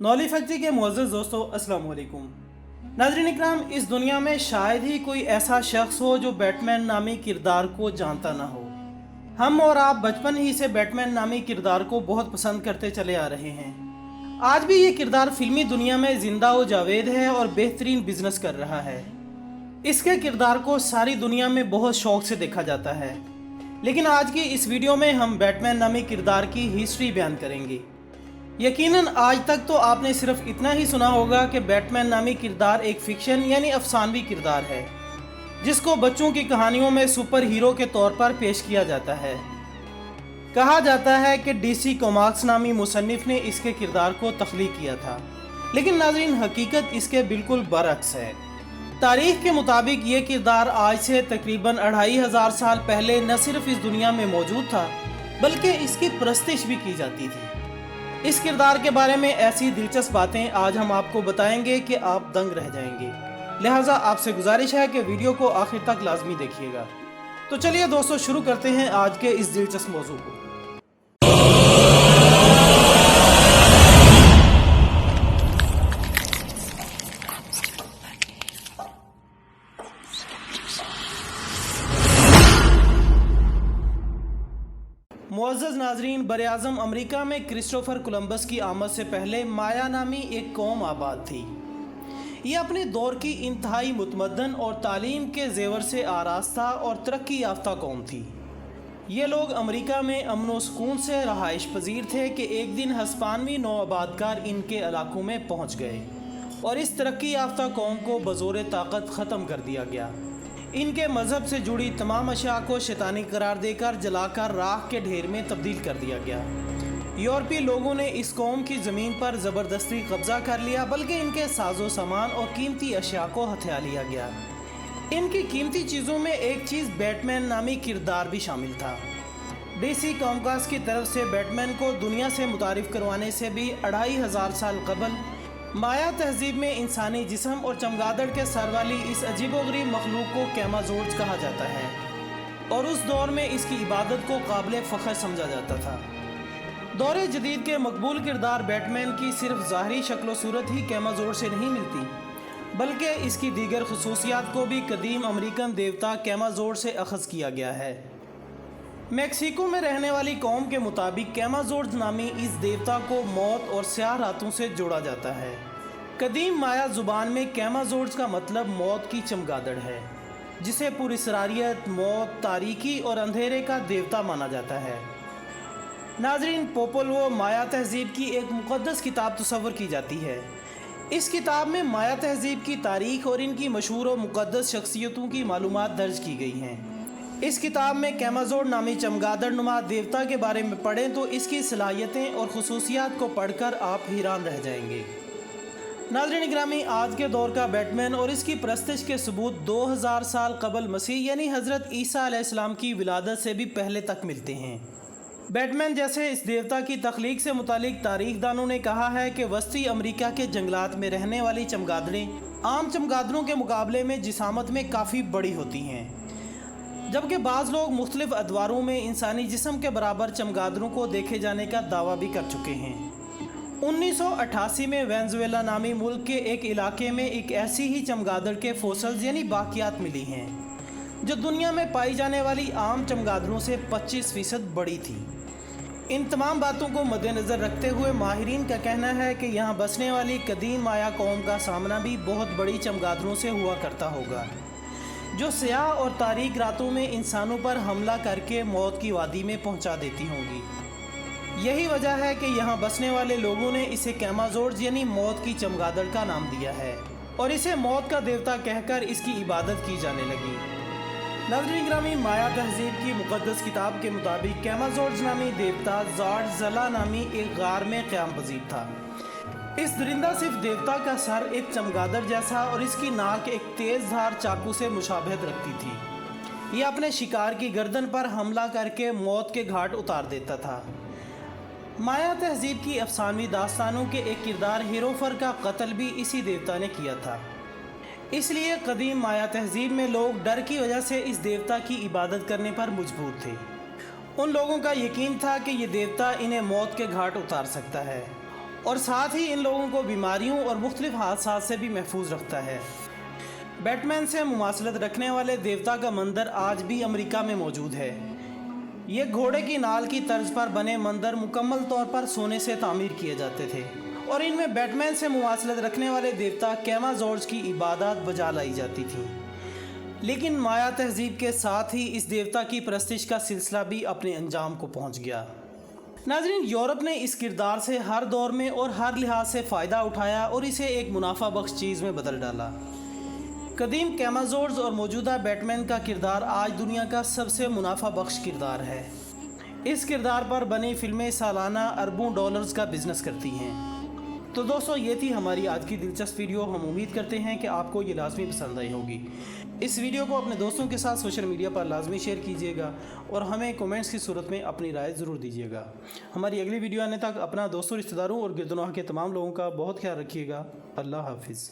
नौली factory के मुअज़्ज़ज़ दोस्तों, अस्सलाम वालेकुम। नाज़रीन इकराम, इस दुनिया में शायद ही कोई ऐसा शख्स हो जो बैटमैन नामी किरदार को जानता ना हो। हम और आप बचपन ही से बैटमैन नामी किरदार को बहुत पसंद करते चले आ रहे हैं। आज भी ये किरदार फिल्मी दुनिया में जिंदा व जावेद है और बेहतरीन बिजनेस कर रहा है। इसके किरदार को सारी दुनिया में बहुत शौक से देखा जाता है। लेकिन आज की इस वीडियो में हम बैटमैन नामी किरदार की हिस्ट्री बयान करेंगे। यकीनन आज तक तो आपने सिर्फ इतना ही सुना होगा कि बैटमैन नामी किरदार एक फिक्शन यानी अफसानवी किरदार है, जिसको बच्चों की कहानियों में सुपर हीरो के तौर पर पेश किया जाता है। कहा जाता है कि डीसी कॉमिक्स नामी मुसन्निफ ने इसके किरदार को तख्लीक किया था, लेकिन नाज़रीन हकीकत इसके बिल्कुल बरअक्स है। तारीख के मुताबिक ये किरदार आज से तकरीबन 2500 साल पहले न सिर्फ इस दुनिया में मौजूद था, बल्कि इसकी परस्तिश भी की जाती थी। इस किरदार के बारे में ऐसी दिलचस्प बातें आज हम आपको बताएंगे कि आप दंग रह जाएंगे। लिहाजा आपसे गुजारिश है कि वीडियो को आखिर तक लाजमी देखिएगा। तो चलिए दोस्तों, शुरू करते हैं आज के इस दिलचस्प मौजू को। मुअज़्ज़ज़ नाज़रीन, बरआज़म अमेरिका में क्रिस्टोफर कोलंबस की आमद से पहले माया नामी एक कौम आबाद थी। ये अपने दौर की इंतहाई मुतमद्दन और तालीम के जेवर से आरास्ता और तरक्की याफ्ता कौम थी। ये लोग अमेरिका में अमन व सुकून से रहाइश पजीर थे कि एक दिन हस्पानवी नौआबादकार इनके इलाकों में पहुँच गए और इस तरक्की याफ्ता कौम को बज़ोर ताकत ख़त्म कर दिया गया। इनके मज़हब से जुड़ी तमाम अशिया को शैतानी करार देकर जलाकर राख के ढेर में तब्दील कर दिया गया। यूरोपीय लोगों ने इस कौम की ज़मीन पर ज़बरदस्ती कब्ज़ा कर लिया, बल्कि इनके साजो सामान और कीमती अशिया को हथिया लिया गया। इनकी कीमती चीज़ों में एक चीज़ बैटमैन नामी किरदार भी शामिल था। डीसी कॉमिक्स की तरफ से बैटमैन को दुनिया से मुतारिफ़ करवाने से भी 2500 साल कबल माया तहजीब में इंसानी जिस्म और चमगादड़ के सर वाली इस अजीबोगरीब मखलूक को कैमाज़ोर्ड्स कहा जाता है और उस दौर में इसकी इबादत को काबिल फ़ख्र समझा जाता था। दौरे जदीद के मकबूल किरदार बैटमैन की सिर्फ ज़ाहरी शक्ल सूरत ही कैमाज़ोर्ड से नहीं मिलती, बल्कि इसकी दीगर खसूसियात को भी कदीम अमेरिकन देवता कैमाज़ोर्ड से अखज़ किया गया है। मैक्सिको में रहने वाली कौम के मुताबिक कैमाज़ोर्ड्स नामी इस देवता को मौत और स्याह रातों से जोड़ा जाता है। कदीम माया ज़ुबान में कैमाज़ोर्ड्स का मतलब मौत की चमगादड़ है, जिसे पुरस्रारियत, मौत, तारीकी और अंधेरे का देवता माना जाता है। नाज़रीन, पोपल वो माया तहजीब की एक मुक़द्दस किताब तस्वर की जाती है। इस किताब में माया तहजीब की तारीख और इनकी मशहूर और मुक़द्दस शख्सियतों की मालूमात दर्ज की गई हैं। इस किताब में कैमाज़ोर्ड नामी चमगादड़ नुमा देवता के बारे में पढ़ें तो इसकी सलाहियतें और खसूसियात को पढ़कर आप हैरान रह जाएंगे। नाज़रीन ग्रामी, आज के दौर का बैटमैन और इसकी परस्तिश के सबूत 2000 साल कबल मसीह यानी हज़रत ईसा अलैहिस्सलाम की विलादत से भी पहले तक मिलते हैं। बैटमैन जैसे इस देवता की तख्लीक से मुतालिक तारीखदानों ने कहा है कि वस्ती अमेरिका के जंगलात में रहने वाली चमगादड़ें आम चमगादड़ों के मुकाबले में जिसामत में काफ़ी बड़ी होती हैं, जबकि बाज़ लोग मुख्तलिफ अदवारों में इंसानी जिस्म के बराबर चमगादड़ों को देखे जाने का दावा भी कर चुके हैं। 1988 में वेनेजुएला नामी मुल्क के एक इलाके में एक ऐसी ही चमगादड़ के फोसल्स यानी बाकियात मिली हैं, जो दुनिया में पाई जाने वाली आम चमगादड़ों से 25% बड़ी थी। इन तमाम बातों को मद्देनज़र रखते हुए माहिरीन का कहना है कि यहाँ बसने वाली कदीम माया कौम का सामना भी बहुत बड़ी चमगादड़ों से हुआ करता होगा, जो स्याह और तारीक रातों में इंसानों पर हमला करके मौत की वादी में पहुंचा देती होंगी। यही वजह है कि यहाँ बसने वाले लोगों ने इसे कैमाज़ोर्ड्स यानी मौत की चमगादड़ का नाम दिया है और इसे मौत का देवता कहकर इसकी इबादत की जाने लगी। नाज़रीन ग्रामी, माया तहजीब की मुक़द्दस किताब के मुताबिक कैमाज़ोर्ड्स नामी देवता ज़ाड ज़ला नामी एक गार में क़याम पज़ीर था। इस दरिंदा सिर्फ देवता का सर एक चमगादड़ जैसा और इसकी नाक एक तेज़ धार चाकू से मुशाबहत रखती थी। यह अपने शिकार की गर्दन पर हमला करके मौत के घाट उतार देता था। माया तहजीब की अफसानवी दास्तानों के एक किरदार हीरोफर का कत्ल भी इसी देवता ने किया था। इसलिए कदीम माया तहजीब में लोग डर की वजह से इस देवता की इबादत करने पर मजबूर थे। उन लोगों का यकीन था कि ये देवता इन्हें मौत के घाट उतार सकता है اور ساتھ ہی ان لوگوں کو بیماریوں اور مختلف حادثات سے بھی محفوظ رکھتا ہے۔ بیٹمین سے مماثلت رکھنے والے دیوتا کا مندر آج بھی امریکہ میں موجود ہے۔ یہ گھوڑے کی نال کی طرز پر بنے مندر مکمل طور پر سونے سے تعمیر کیے جاتے تھے اور ان میں بیٹمین سے مماثلت رکھنے والے دیوتا کیمازورز کی عبادات بجا لائی جاتی تھیں۔ لیکن مایا تہذیب کے ساتھ ہی اس دیوتا کی پرستش کا سلسلہ بھی اپنے انجام کو پہنچ گیا۔ ناظرین، یورپ نے اس کردار سے ہر دور میں اور ہر لحاظ سے فائدہ اٹھایا اور اسے ایک منافع بخش چیز میں بدل ڈالا۔ قدیم کیمازورز اور موجودہ بیٹمین کا کردار آج دنیا کا سب سے منافع بخش کردار ہے۔ اس کردار پر بنی فلمیں سالانہ اربوں ڈالرز کا بزنس کرتی ہیں۔ تو دوستو، یہ تھی ہماری آج کی دلچسپ ویڈیو۔ ہم امید کرتے ہیں کہ آپ کو یہ لازمی پسند آئی ہوگی۔ اس ویڈیو کو اپنے دوستوں کے ساتھ سوشل میڈیا پر لازمی شیئر کیجیے گا اور ہمیں کومنٹس کی صورت میں اپنی رائے ضرور دیجیے گا۔ ہماری اگلی ویڈیو آنے تک اپنا دوستوں، رشتہ داروں اور گرد و نواح کے تمام لوگوں کا بہت خیال رکھیے گا۔ اللہ حافظ۔